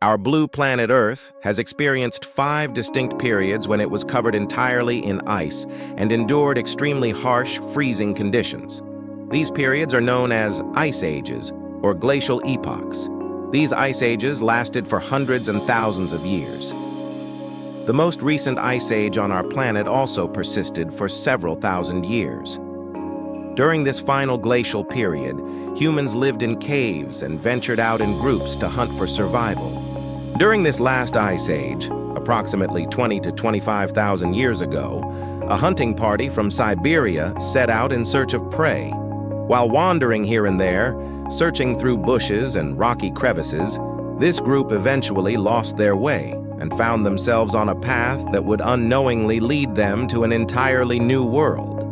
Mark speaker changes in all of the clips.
Speaker 1: Our blue planet Earth has experienced 5 distinct periods when it was covered entirely in ice and endured extremely harsh, freezing conditions. These periods are known as ice ages or glacial epochs. These ice ages lasted for hundreds and thousands of years. The most recent ice age on our planet also persisted for several thousand years. During this final glacial period, humans lived in caves and ventured out in groups to hunt for survival. During this last ice age, approximately 20 to 25,000 years ago, a hunting party from Siberia set out in search of prey. While wandering here and there, searching through bushes and rocky crevices, this group eventually lost their way and found themselves on a path that would unknowingly lead them to an entirely new world.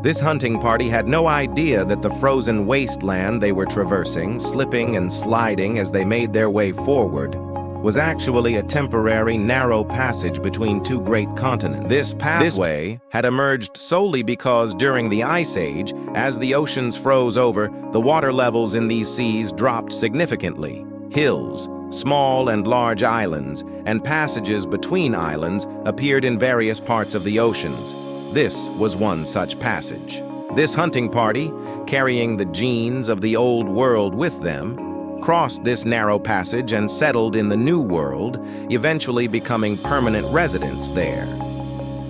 Speaker 1: This hunting party had no idea that the frozen wasteland they were traversing, slipping and sliding as they made their way forward, was actually a temporary, narrow passage between 2 great continents. This pathway had emerged solely because during the Ice Age, as the oceans froze over, the water levels in these seas dropped significantly. Hills, small and large islands, and passages between islands appeared in various parts of the oceans. This was one such passage. This hunting party, carrying the genes of the old world with them, crossed this narrow passage and settled in the New World, eventually becoming permanent residents there.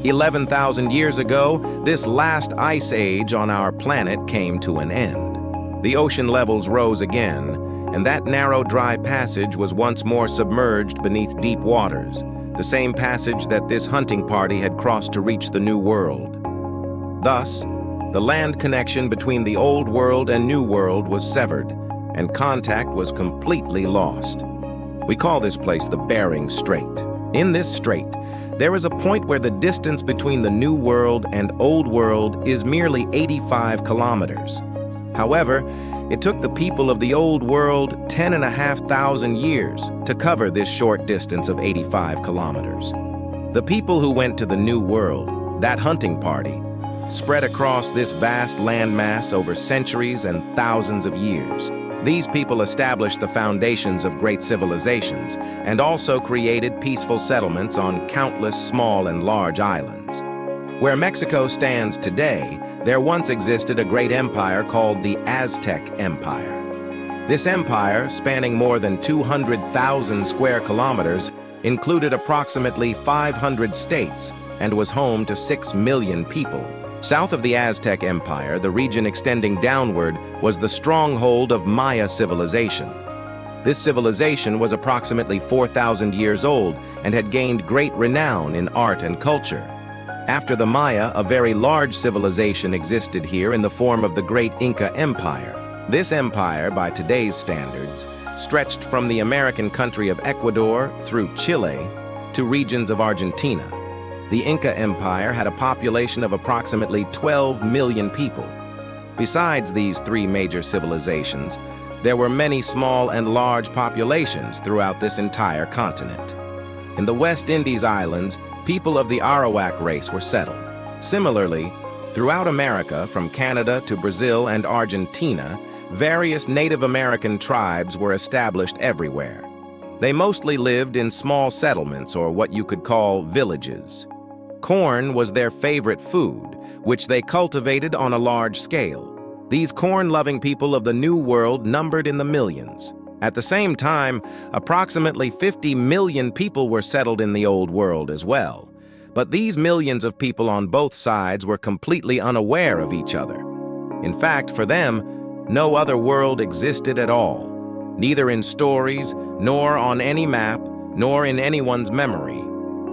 Speaker 1: 11,000 years ago, this last ice age on our planet came to an end. The ocean levels rose again, and that narrow dry passage was once more submerged beneath deep waters, the same passage that this hunting party had crossed to reach the New World. Thus, the land connection between the Old World and New World was severed, and contact was completely lost. We call this place the Bering Strait. In this strait, there is a point where the distance between the New World and Old World is merely 85 kilometers. However, it took the people of the Old World 10,500 years to cover this short distance of 85 kilometers. The people who went to the New World, that hunting party, spread across this vast landmass over centuries and thousands of years. These people established the foundations of great civilizations and also created peaceful settlements on countless small and large islands. Where Mexico stands today, there once existed a great empire called the Aztec Empire. This empire, spanning more than 200,000 square kilometers, included approximately 500 states and was home to 6 million people. South of the Aztec Empire, the region extending downward, was the stronghold of Maya civilization. This civilization was approximately 4,000 years old and had gained great renown in art and culture. After the Maya, a very large civilization existed here in the form of the great Inca Empire. This empire, by today's standards, stretched from the American country of Ecuador through Chile to regions of Argentina. The Inca Empire had a population of approximately 12 million people. Besides these 3 major civilizations, there were many small and large populations throughout this entire continent. In the West Indies Islands, people of the Arawak race were settled. Similarly, throughout America, from Canada to Brazil and Argentina, various Native American tribes were established everywhere. They mostly lived in small settlements, or what you could call villages. Corn was their favorite food, which they cultivated on a large scale. These corn-loving people of the New World numbered in the millions. At the same time, approximately 50 million people were settled in the Old World as well. But these millions of people on both sides were completely unaware of each other. In fact, for them, no other world existed at all, neither in stories, nor on any map, nor in anyone's memory,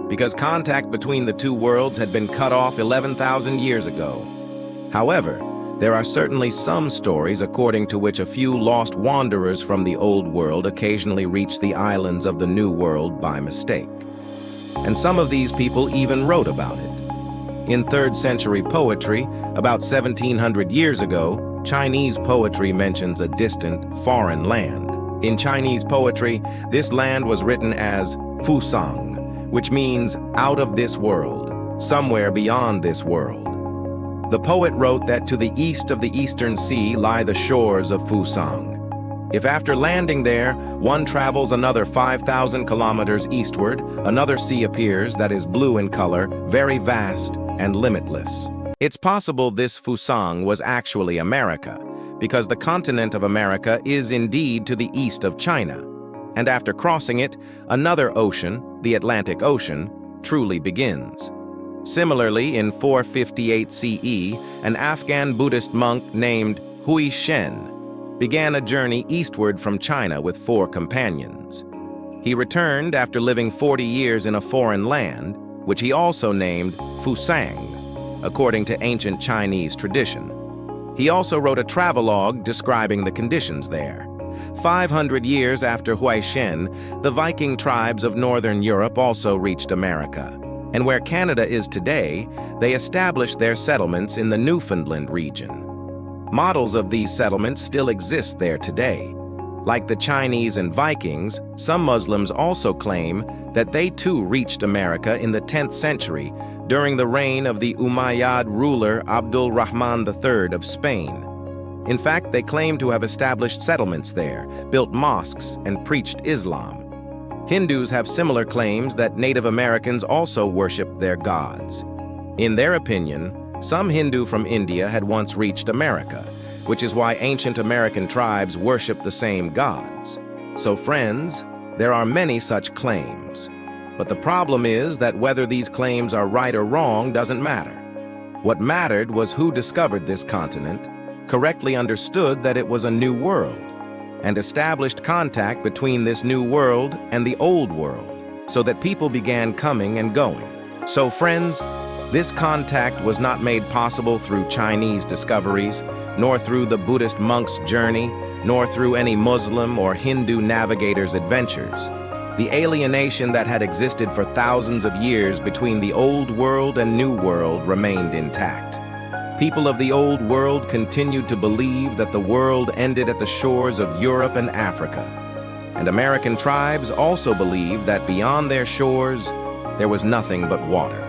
Speaker 1: because contact between the 2 worlds had been cut off 11,000 years ago. However, there are certainly some stories according to which a few lost wanderers from the Old World occasionally reach the islands of the New World by mistake. And some of these people even wrote about it. In 3rd century poetry, about 1,700 years ago, Chinese poetry mentions a distant, foreign land. In Chinese poetry, this land was written as Fusang, which means out of this world, somewhere beyond this world. The poet wrote that to the east of the Eastern Sea lie the shores of Fusang. If after landing there, one travels another 5,000 kilometers eastward, another sea appears that is blue in color, very vast and limitless. It's possible this Fusang was actually America, because the continent of America is indeed to the east of China. And after crossing it, another ocean, the Atlantic Ocean, truly begins. Similarly, in 458 CE, an Afghan Buddhist monk named Hui Shen began a journey eastward from China with 4 companions. He returned after living 40 years in a foreign land, which he also named Fusang, according to ancient Chinese tradition. He also wrote a travelogue describing the conditions there. 500 years after Hui Shen, the Viking tribes of northern Europe also reached America, and where Canada is today, they established their settlements in the Newfoundland region. Models of these settlements still exist there today. Like the Chinese and Vikings, some Muslims also claim that they too reached America in the 10th century during the reign of the Umayyad ruler Abdul Rahman III of Spain. In fact, they claim to have established settlements there, built mosques, and preached Islam. Hindus have similar claims that Native Americans also worshiped their gods. In their opinion, some Hindu from India had once reached America, which is why ancient American tribes worship the same gods. So friends, there are many such claims. But the problem is that whether these claims are right or wrong doesn't matter. What mattered was who discovered this continent, correctly understood that it was a new world, and established contact between this new world and the old world, so that people began coming and going. So friends, this contact was not made possible through Chinese discoveries, nor through the Buddhist monk's journey, nor through any Muslim or Hindu navigator's adventures. The alienation that had existed for thousands of years between the old world and new world remained intact. People of the old world continued to believe that the world ended at the shores of Europe and Africa. And American tribes also believed that beyond their shores, there was nothing but water.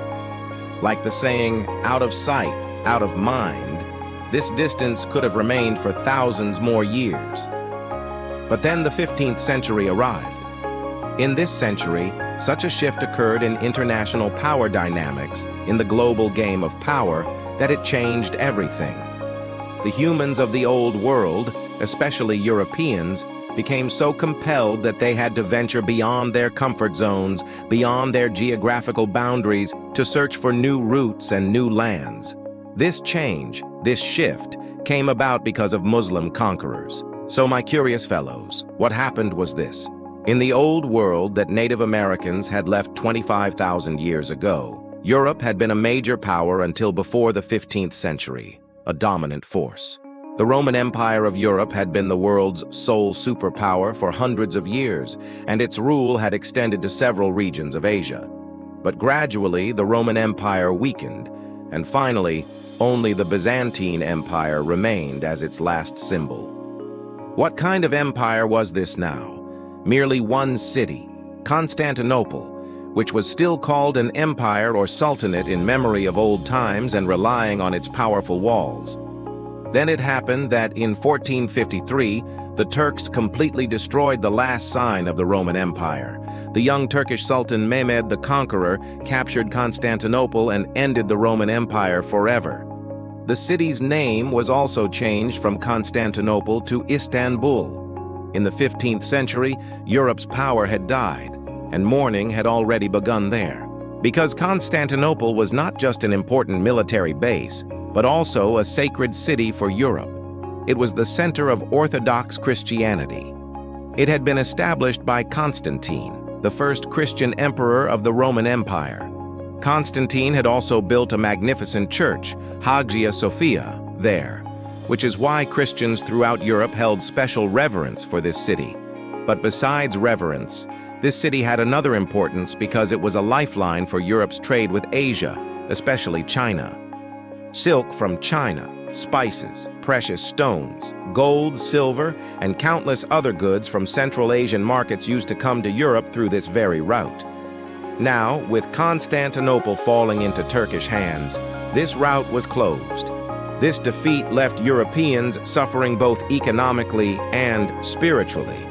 Speaker 1: Like the saying, out of sight, out of mind, this distance could have remained for thousands more years. But then the 15th century arrived. In this century, such a shift occurred in international power dynamics in the global game of power that it changed everything. The humans of the old world, especially Europeans, became so compelled that they had to venture beyond their comfort zones, beyond their geographical boundaries, to search for new routes and new lands. This change, this shift, came about because of Muslim conquerors. So my curious fellows, what happened was this. In the old world that Native Americans had left 25,000 years ago, Europe had been a major power until before the 15th century, a dominant force. The Roman Empire of Europe had been the world's sole superpower for hundreds of years, and its rule had extended to several regions of Asia. But gradually, the Roman Empire weakened, and finally, only the Byzantine Empire remained as its last symbol. What kind of empire was this now? Merely one city, Constantinople, which was still called an empire or sultanate in memory of old times and relying on its powerful walls. Then it happened that in 1453, the Turks completely destroyed the last sign of the Roman Empire. The young Turkish Sultan Mehmed the Conqueror captured Constantinople and ended the Roman Empire forever. The city's name was also changed from Constantinople to Istanbul. In the 15th century, Europe's power had died, and mourning had already begun there. Because Constantinople was not just an important military base, but also a sacred city for Europe. It was the center of Orthodox Christianity. It had been established by Constantine, the first Christian emperor of the Roman Empire. Constantine had also built a magnificent church, Hagia Sophia, there, which is why Christians throughout Europe held special reverence for this city. But besides reverence, this city had another importance because it was a lifeline for Europe's trade with Asia, especially China. Silk from China, spices, precious stones, gold, silver, and countless other goods from Central Asian markets used to come to Europe through this very route. Now, with Constantinople falling into Turkish hands, this route was closed. This defeat left Europeans suffering both economically and spiritually.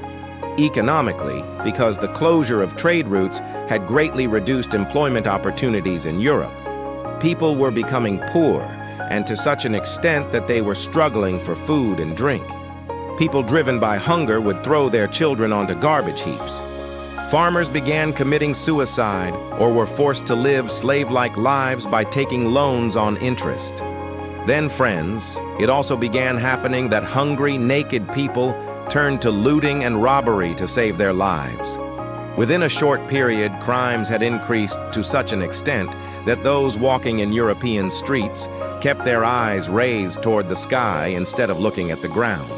Speaker 1: Economically, because the closure of trade routes had greatly reduced employment opportunities in Europe. People were becoming poor, and to such an extent that they were struggling for food and drink. People driven by hunger would throw their children onto garbage heaps. Farmers began committing suicide or were forced to live slave-like lives by taking loans on interest. Then, friends, it also began happening that hungry, naked people turned to looting and robbery to save their lives. Within a short period, crimes had increased to such an extent that those walking in European streets kept their eyes raised toward the sky instead of looking at the ground.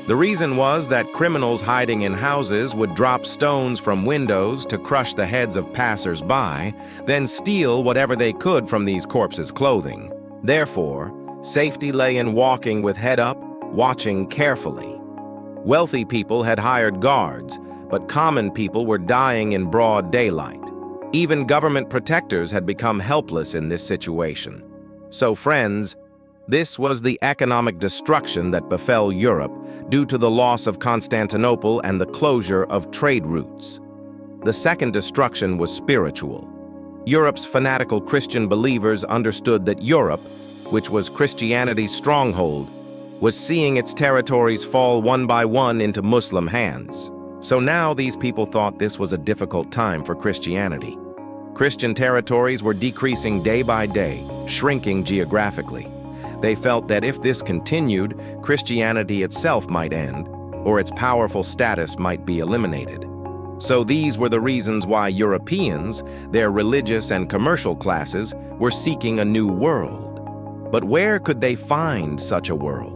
Speaker 1: The reason was that criminals hiding in houses would drop stones from windows to crush the heads of passers-by, then steal whatever they could from these corpses' clothing. Therefore, safety lay in walking with head up, watching carefully. Wealthy people had hired guards, but common people were dying in broad daylight. Even government protectors had become helpless in this situation. So, friends, this was the economic destruction that befell Europe due to the loss of Constantinople and the closure of trade routes. The second destruction was spiritual. Europe's fanatical Christian believers understood that Europe, which was Christianity's stronghold, was seeing its territories fall one by one into Muslim hands. So now these people thought this was a difficult time for Christianity. Christian territories were decreasing day by day, shrinking geographically. They felt that if this continued, Christianity itself might end, or its powerful status might be eliminated. So these were the reasons why Europeans, their religious and commercial classes, were seeking a new world. But where could they find such a world?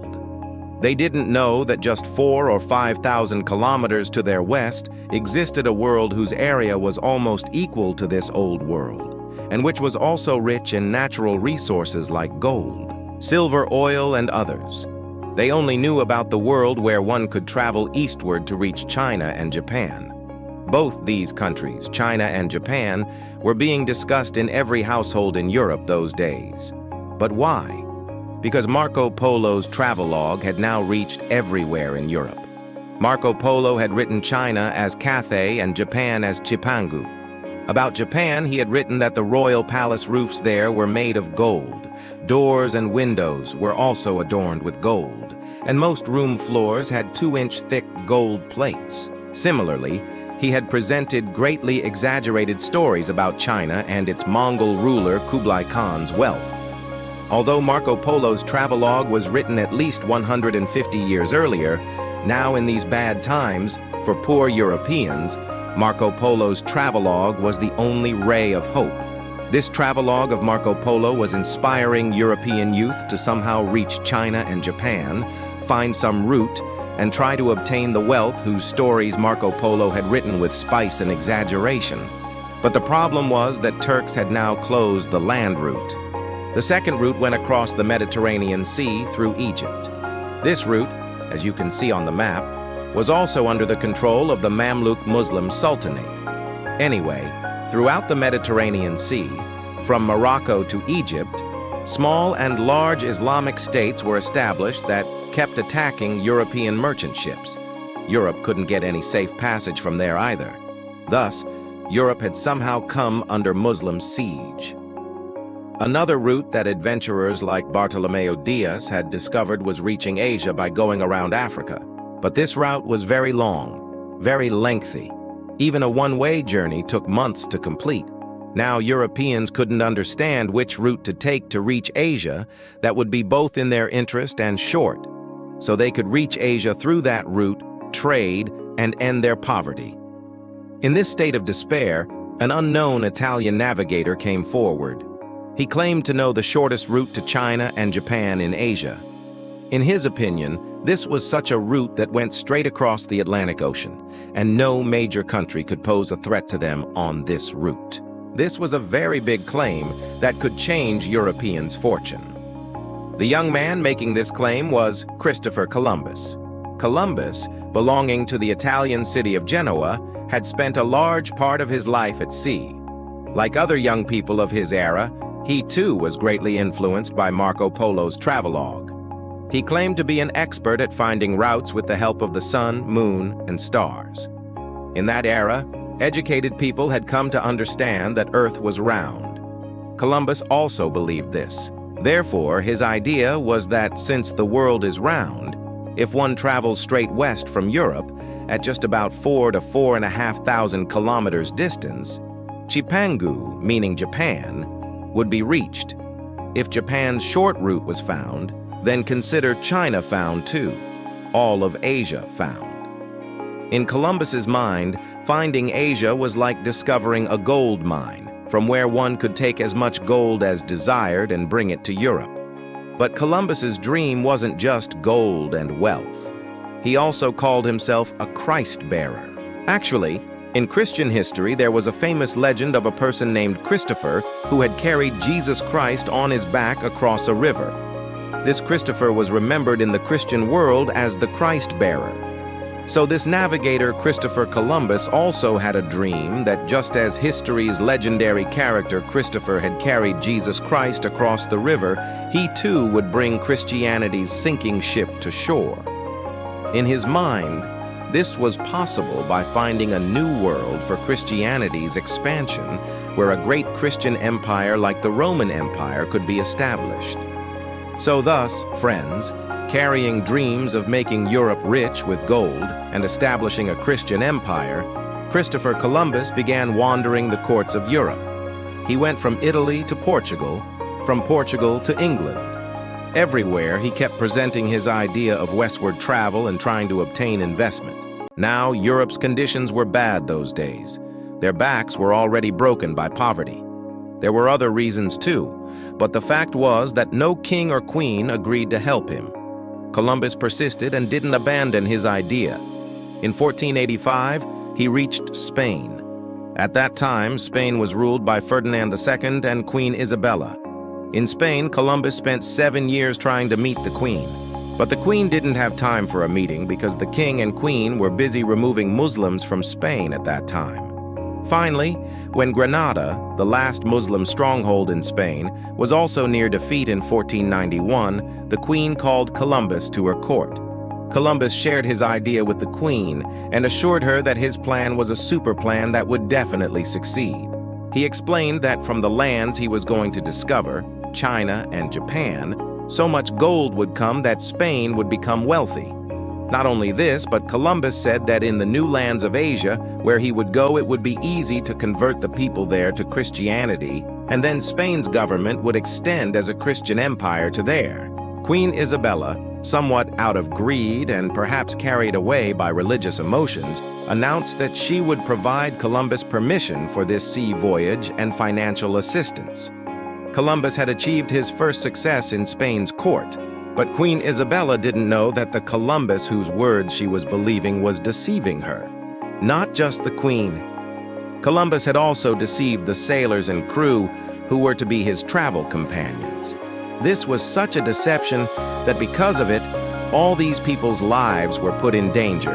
Speaker 1: They didn't know that just 4,000 or 5,000 kilometers to their west existed a world whose area was almost equal to this old world, and which was also rich in natural resources like gold, silver, oil, and others. They only knew about the world where one could travel eastward to reach China and Japan. Both these countries, China and Japan, were being discussed in every household in Europe those days. But why? Because Marco Polo's travelogue had now reached everywhere in Europe. Marco Polo had written China as Cathay and Japan as Chipangu. About Japan, he had written that the royal palace roofs there were made of gold. Doors and windows were also adorned with gold, and most room floors had 2-inch thick gold plates. Similarly, he had presented greatly exaggerated stories about China and its Mongol ruler Kublai Khan's wealth. Although Marco Polo's travelogue was written at least 150 years earlier, now in these bad times, for poor Europeans, Marco Polo's travelogue was the only ray of hope. This travelogue of Marco Polo was inspiring European youth to somehow reach China and Japan, find some route, and try to obtain the wealth whose stories Marco Polo had written with spice and exaggeration. But the problem was that Turks had now closed the land route. The second route went across the Mediterranean Sea through Egypt. This route, as you can see on the map, was also under the control of the Mamluk Muslim Sultanate. Anyway, throughout the Mediterranean Sea, from Morocco to Egypt, small and large Islamic states were established that kept attacking European merchant ships. Europe couldn't get any safe passage from there either. Thus, Europe had somehow come under Muslim siege. Another route that adventurers like Bartolomeo Diaz had discovered was reaching Asia by going around Africa. But this route was very long, very lengthy. Even a one-way journey took months to complete. Now Europeans couldn't understand which route to take to reach Asia that would be both in their interest and short, so they could reach Asia through that route, trade, and end their poverty. In this state of despair, an unknown Italian navigator came forward. He claimed to know the shortest route to China and Japan in Asia. In his opinion, this was such a route that went straight across the Atlantic Ocean, and no major country could pose a threat to them on this route. This was a very big claim that could change Europeans' fortune. The young man making this claim was Christopher Columbus. Columbus, belonging to the Italian city of Genoa, had spent a large part of his life at sea. Like other young people of his era, He too was greatly influenced by Marco Polo's travelogue. He claimed to be an expert at finding routes with the help of the sun, moon, and stars. In that era, educated people had come to understand that Earth was round. Columbus also believed this. Therefore, his idea was that since the world is round, if one travels straight west from Europe at just about 4 to 4,500 kilometers distance, Chipangu, meaning Japan, would be reached. If Japan's short route was found, then consider China found too, all of Asia found. In Columbus's mind, finding Asia was like discovering a gold mine, from where one could take as much gold as desired and bring it to Europe. But Columbus's dream wasn't just gold and wealth. He also called himself a Christ-bearer. Actually, in Christian history, there was a famous legend of a person named Christopher who had carried Jesus Christ on his back across a river. This Christopher was remembered in the Christian world as the Christ-bearer. So this navigator, Christopher Columbus, also had a dream that just as history's legendary character Christopher had carried Jesus Christ across the river, he too would bring Christianity's sinking ship to shore. In his mind, this was possible by finding a new world for Christianity's expansion, where a great Christian empire like the Roman Empire could be established. So thus, friends, carrying dreams of making Europe rich with gold and establishing a Christian empire, Christopher Columbus began wandering the courts of Europe. He went from Italy to Portugal, from Portugal to England. Everywhere he kept presenting his idea of westward travel and trying to obtain investment. Now Europe's conditions were bad those days. Their backs were already broken by poverty. There were other reasons too, but the fact was that no king or queen agreed to help him. Columbus persisted and didn't abandon his idea. In 1485, he reached Spain. At that time, Spain was ruled by Ferdinand II and Queen Isabella. In Spain, Columbus spent 7 years trying to meet the queen. But the queen didn't have time for a meeting because the king and queen were busy removing Muslims from Spain at that time. Finally, when Granada, the last Muslim stronghold in Spain, was also near defeat in 1491, the queen called Columbus to her court. Columbus shared his idea with the queen and assured her that his plan was a super plan that would definitely succeed. He explained that from the lands he was going to discover, China and Japan, so much gold would come that Spain would become wealthy. Not only this, but Columbus said that in the new lands of Asia, where he would go, it would be easy to convert the people there to Christianity, and then Spain's government would extend as a Christian empire to there. Queen Isabella, somewhat out of greed and perhaps carried away by religious emotions, announced that she would provide Columbus permission for this sea voyage and financial assistance. Columbus had achieved his first success in Spain's court, but Queen Isabella didn't know that the Columbus whose words she was believing was deceiving her. Not just the queen. Columbus had also deceived the sailors and crew who were to be his travel companions. This was such a deception that because of it, all these people's lives were put in danger.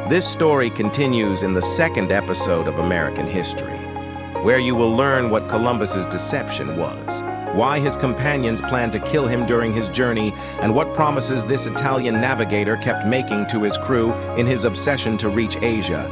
Speaker 1: This story continues in the second episode of American History, where you will learn what Columbus's deception was, why his companions planned to kill him during his journey, and what promises this Italian navigator kept making to his crew in his obsession to reach Asia.